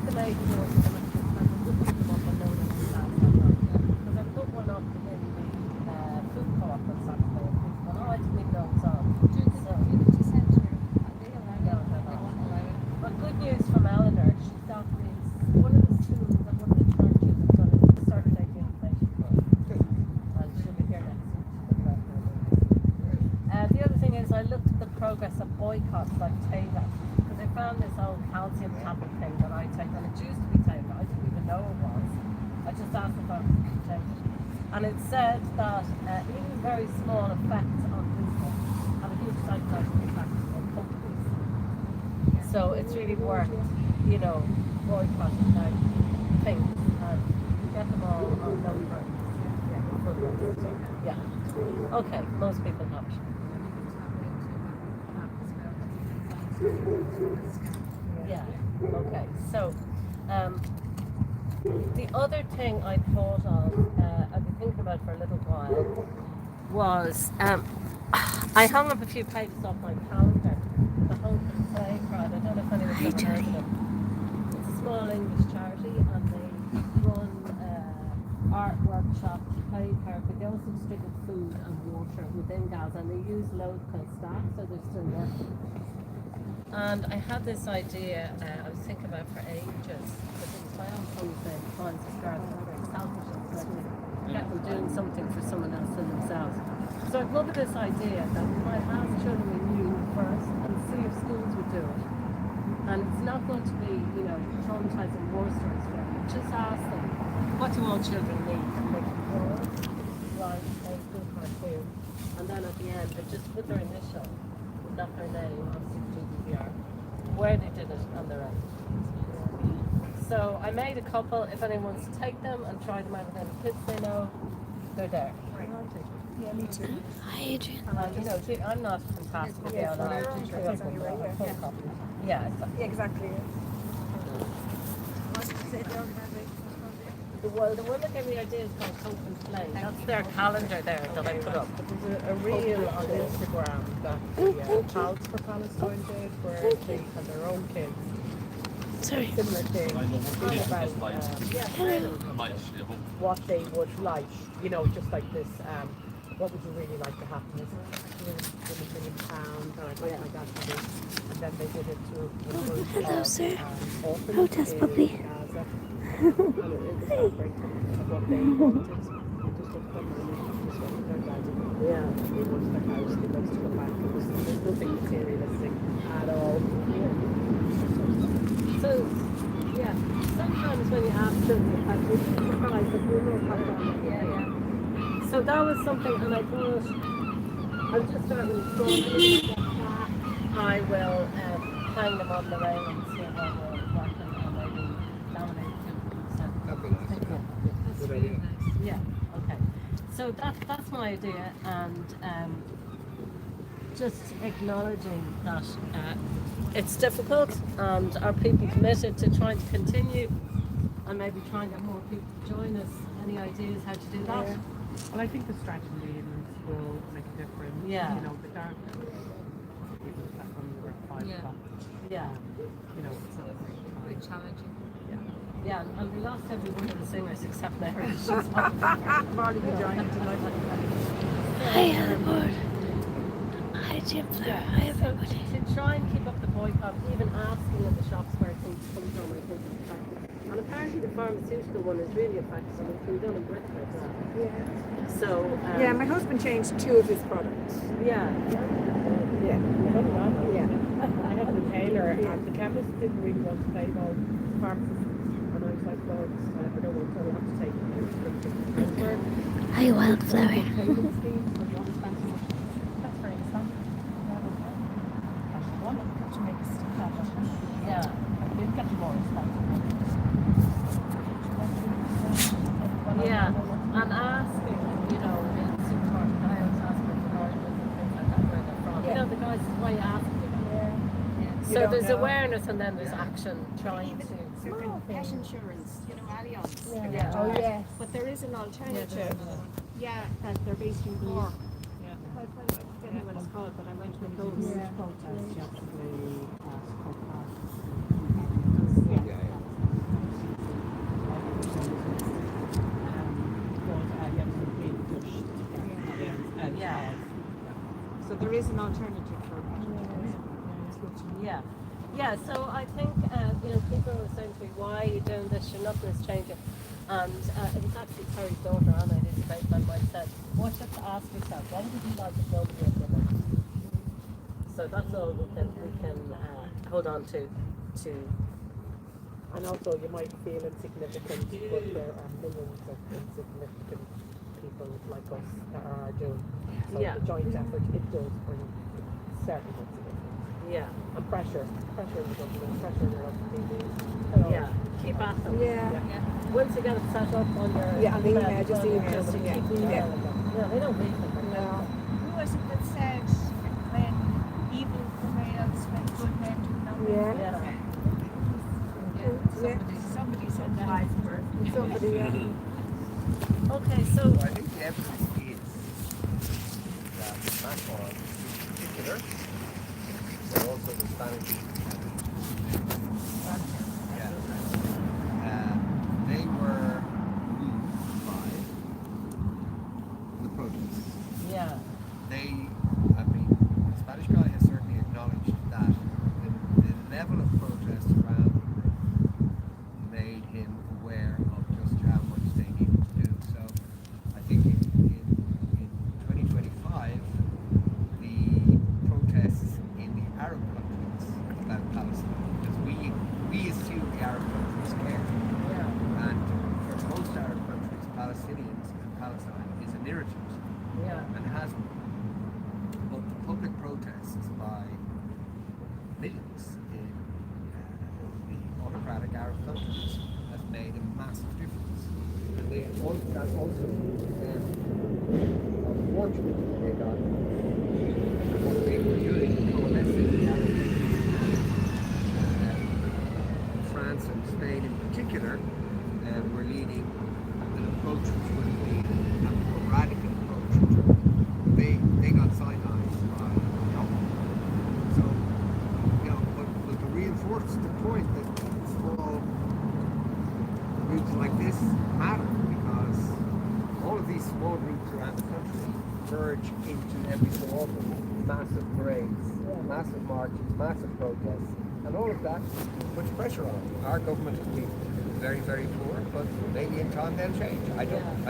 the lady who was going to put them up and load them last night. Because I put one up in the food co-op on Saturday. And people went, oh, I didn't even know it was on. But good news from Eleanor, she got this, one of the schools and one of the churches has done a Saturday information course. And she'll be here next week. The other thing is I looked at the progress of boycotts like Taylor, because I found this old calcium tablet thing that I take, and it used to be Taylor, I didn't even know it was. I just asked if I could take it. And it said that even very small effects on business have a huge psychological impact on companies. So it's really worth, boycotting like things, and you get them all on no terms. Yeah. Okay, most people have it. Yeah. Okay. So, the other thing I thought of, I've been thinking about for a little while, was I hung up a few pages off my calendar. The Hope and Play crowd. I don't know if anyone's ever heard of them. It's a small English charity, and they run art workshops, play therapy. They also distribute food and water within Gaza, and they use local staff, so they're still working. And I had this idea I was thinking about for ages, because it was my own son's name, Hans Garth, very selfish, and so I get them doing something for someone else than themselves. So I've loved this idea that we might ask children in uni first and see if schools would do it. And it's not going to be, traumatizing war stories for them. Just ask them, what do all children need? And they can draw, write, make good cartoon. And then at the end, they just put their initial, not their name, obviously GDPR, where they did it and their end. So I made a couple. If anyone wants to take them and try them out with any kids they know, they're there. Yeah, me too. Hi, Adrian. I'm not fantastic. Yeah, for their own kids anyway, Yeah, exactly. Exactly. Well, the one that gave me the idea is called Hope and Play. That's their calendar there that I put up. There's a reel on Instagram that the Pals for Palestine did, where they had their own kids. Sorry. Similar thing about what they would like, just like this. What would you really like to happen? Is £1 million, or I'd like my dad to do. And then they did it to Hello, sir. orphans Protest in puppy. Gaza. And it was heartbreaking of what they wanted. They just didn't come and just wanted their dad. Yeah. They wanted their house, they wanted to go back. There's nothing materialistic at all. So, yeah, sometimes when you ask children, you're surprised that we will have that. Yeah. So that was something, and I thought, I'll just start with a story. I will hang them on the railings here while we're working, and maybe laminate them. That's really nice. Yeah, okay. So that's my idea, and just acknowledging that it's difficult, and are people committed to trying to continue, and maybe try and get more people to join us. Any ideas how to do that? Yeah. Well, I think the stretch and meetings will make a difference. Yeah. The dark people that when we were at 5 o'clock. Yeah. It's not very challenging. Yeah, and we lost every one of the singers except Mary. She's Marley Vagina tonight. Hi, Hannibal. Hi, Jim Fleur. Hi, everybody. To try and keep up the boycott, even asking in the shops where things come from, I think is effective. And apparently the pharmaceutical one is really effective, and it's been done in Britain as well. Yeah. So, Yeah, my husband changed 2 of his products. Yeah. Yeah. I had an inhaler, and the chemist didn't really want to pay those pharmacists. And I was like, well, I don't want to, I'll have to take it. Hi, Wildflower. Payment scheme for the expenses. That's very expensive. To make a stick Yeah. I did get more expensive. Yeah. And asking, in the supermarket, I always ask for the margins and things like that, where they're from. Yeah. The guys, why you ask them. So there's awareness and then there's action trying to. Certain pet insurance, Allianz. Yeah. Oh, yes. But there is an alternative. Yeah, that they're based in Cork. Yeah. I forget what it's called, but I went to those. Protest yesterday. So there is an alternative for it. Yeah. Yeah, so I think, people were saying to me, why are you doing this? Nothing is changing. And it was actually Terry's daughter, Anna, who's a great friend of mine, said, well, just ask yourself, what would it be like if nobody had done it? So that's all we can hold on to. And also you might feel insignificant, but there are millions of insignificant people like us that are doing. So Yeah. the joint effort, it does bring certain significance. Yeah. And pressure in the government, pressure in the local TV. Yeah. Keep at them. Yeah. Once you get it set up on your Yeah, on the email, email, just you email just them, keep yeah. emailing them. Yeah, they don't read them. No. Who was it that said when evil prevails, when good men do nothing? Yeah. Yeah. Somebody said that. Somebody, yeah. Okay, so I think the evidence is that Macron in particular, but also the Spanish they were moved by the protests. yeah. The Spanish guy has certainly acknowledged that the level of protest around him made him aware of just how much they needed to do. So I think in 2025, the protests in the Arab countries about Palestine, because we assume the Arab countries care. Yeah. And for most Arab countries, Palestinians and Palestine is an irritant Yeah. and has been. But the public protests by millions in the autocratic Arab countries has made a massive difference. And that's also unfortunately they got what they were doing coalescing France and Spain in particular were leading an approach which would have been a more radical approach. They got sidelined by the opposition. So, but to reinforce the point that small groups like this matter, because all of these small groups around the country merge into every so often massive parades, massive marches, massive protests, and all of that puts pressure on. Our government has been very, very poor, but maybe in time they'll change. I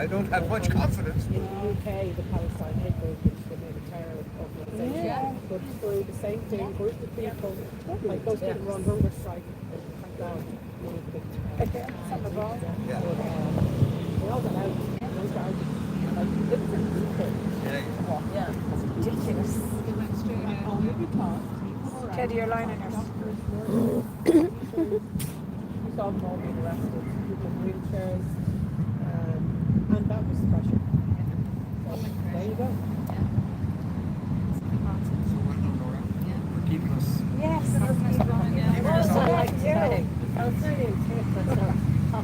don't have much confidence. In the UK, the Palestine Hate Group, which is a terrorist organisation, but through the same thing, group of people, like those people who are on hunger strike, thank God, Some of all. Yeah. They all got out, those guys, like, it was in the UK. Yeah. It's ridiculous. Only because Teddy, you're lying on your you saw them all being arrested, people in wheelchairs, and that was pressure. So, there you go. So well done, Laura. For keeping us. Yes. Also, Yeah. like today, Palestinian take that's not I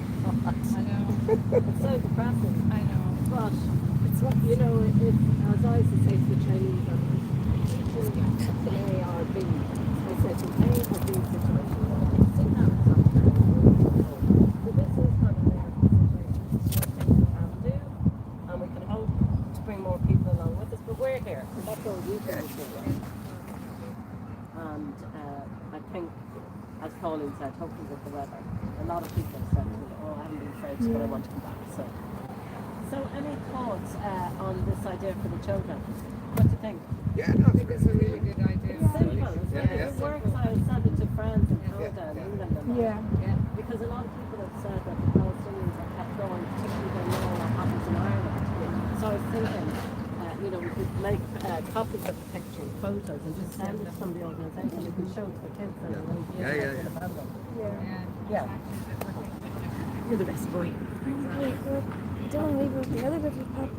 know. It's so depressing. I know. But it's what if as I used to say to the Chinese, teaching an A or B, I said an A or B situation. Sit down and talk to them. So this is kind of their situation. It's what things we can do, and we can hope to bring more people along with us. But we're here, and that's all we can do. And I think, as Pauline said, hopefully with the weather, a lot of people have said to me, oh, I haven't been friends, but I want to come back. So any thoughts on this idea for the children? What do you think? Yeah, no, I think it's a really good idea. Simple, isn't it? Yeah. It works. I send it to friends in Canada and Yeah. England and Yeah. that. Because a lot of people have said that the Palestinians are kept going, particularly when you know what happens in Ireland. So I was thinking, we could make copies of the pictures, photos, and just send it from the organisation. We can show it to the kids and they'll be interested about them. Yeah. You're the best boy. Don't leave out the other little pup.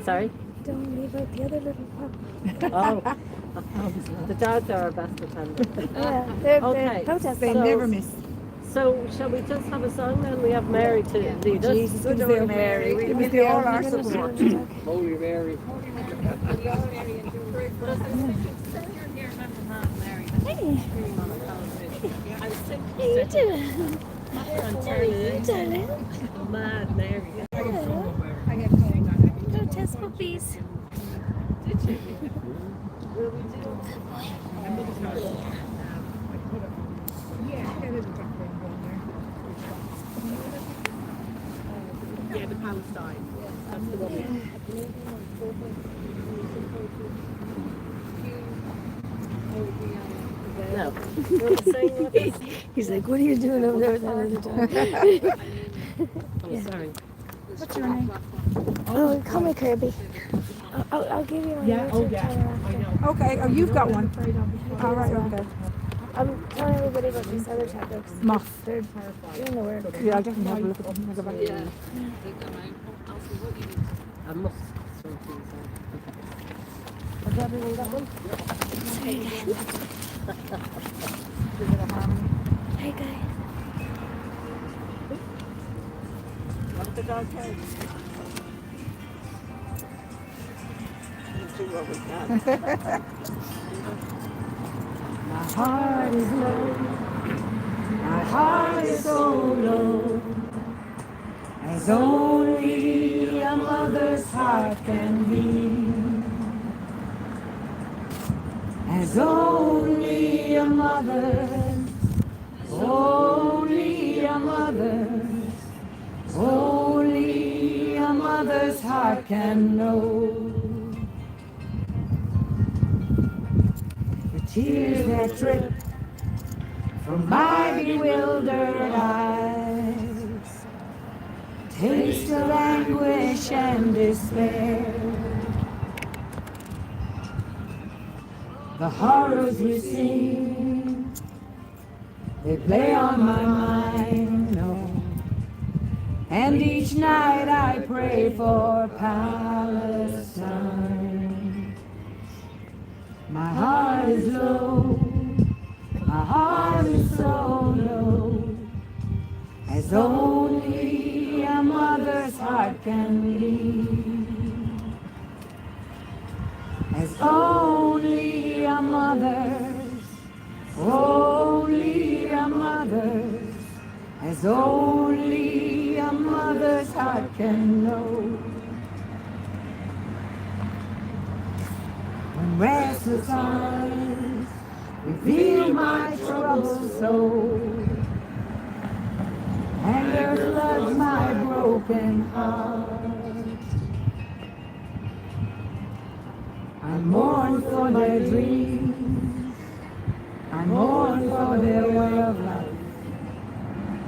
Sorry? Don't leave out the other little pup. Oh, the dogs are our best defenders. Yeah, they're Okay, protesting. They So- never miss. So, shall we just have a song then? We have Mary to lead us. Jesus, give us the Mary. We give you all our support. Holy Mary. Hey, I was thinking, how you doing? I'm How turning you into doing? mad Mary. Hello. Protest puppies. Did you? Will we do My mother's heart. I put it on. Yeah, get it back there one there. Yeah, the Palestine. That's the one. No. We're saying what is He's like, what are you doing over there with that other dog? I'm sorry. What's your name? Oh, call me Kirby. I'll give you my Yeah, YouTube oh yeah, channel I after. know. Okay, oh, you've got one. Afraid of All right, okay. I'm telling everybody about this other tablet. Moth. They're terrified. doing the work. Yeah, I'll definitely have a look at them. I'll go back. Yeah. I must sort these out. Has everyone got one? Hey guys. What's the dog say? My heart is low. My heart is so low. As only a mother's heart can be. As only a mother's, only a mother's, only a mother's heart can know. The tears that drip from my bewildered eyes, taste of anguish and despair. The horrors we sing, they play on my mind, oh. And each night I pray for Palestine. My heart is low, my heart is so low, as only a mother's heart can be. As only a mother's, only a mother's, as only a mother's heart can know. When restless eyes reveal my troubled soul, anger floods my broken heart. I mourn for their dreams, I mourn for their way of life,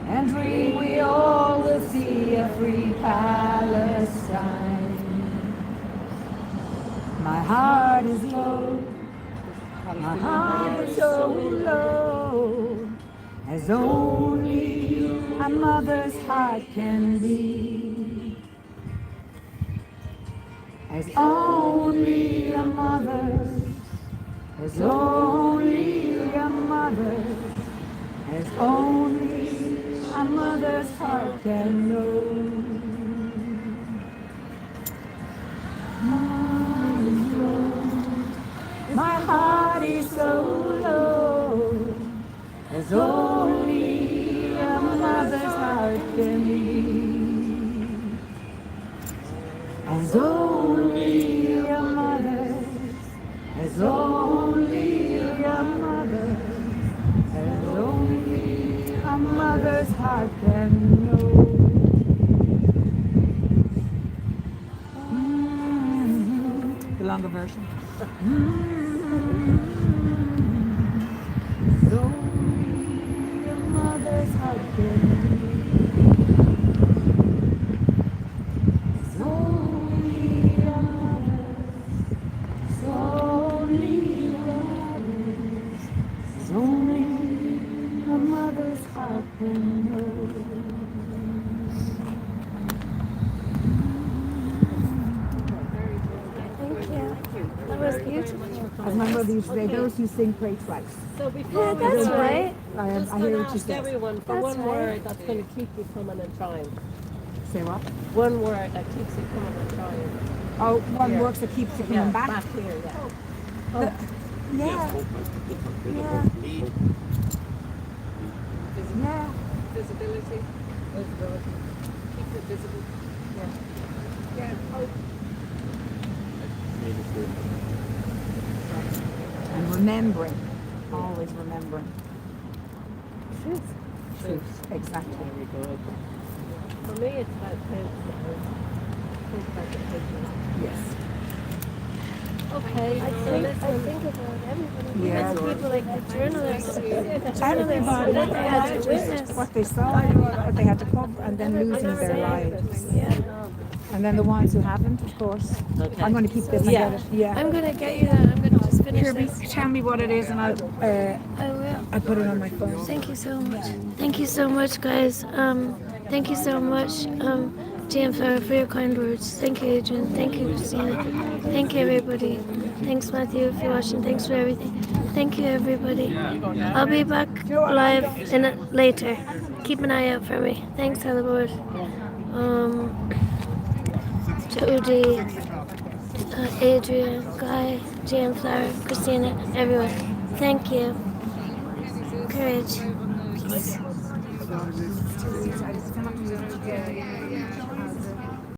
and dream we all will see a free Palestine. My heart is low, my heart is so low, as only a mother's heart can be. As only a mother's, as only a mother's, as only a mother's heart can know. My heart is so low, as only a mother's heart can be. As only a mother's, as only a mother's, as only a mother's heart can know. The longer version. As only a mother's heart can be. As only a mother's, as only a mother's, as only a mother's heart can know. Thank you. That was beautiful. As my mother used to say, those who sing pray twice. So before Yeah, that's right. just I hear gonna what you ask say. everyone for That's one right. word that's going to keep you coming and trying. Say what? One word that keeps you coming and trying. Oh, one Here. works that keeps you coming Yeah, back. back here, yeah. Yeah. Yeah. Yeah. Visibility. Visibility. Keep it visible. Yeah. Yeah. Hope. remembering. Always remembering. Truth. Truth. Exactly. Very good. For me, it's about think about the picture. Yes. Okay. I think about everybody. Yeah. Even people like the journalists. Everybody, What they had to witness. what they saw, what they had to cover, and then losing their lives. Yeah. And then the ones who haven't, of course. Okay. I'm going to keep this and Yeah. get it. Yeah. I'm gonna get you that. I'm gonna just finish Here, this. tell me what it is, and I will. I'll put it on my phone. Thank you so much. Thank you so much, guys. Thank you so much, Jane Farah, for your kind words. Thank you, Adrian. Thank you, Christina. Thank you, everybody. Thanks, Matthew, if you're watching. Thanks for everything. Thank you, everybody. I'll be back live later. Keep an eye out for me. Thanks, Helleboard. Jody, Adrian, Guy, Jane Flower, Christina, everyone. Thank you. Courage. Peace.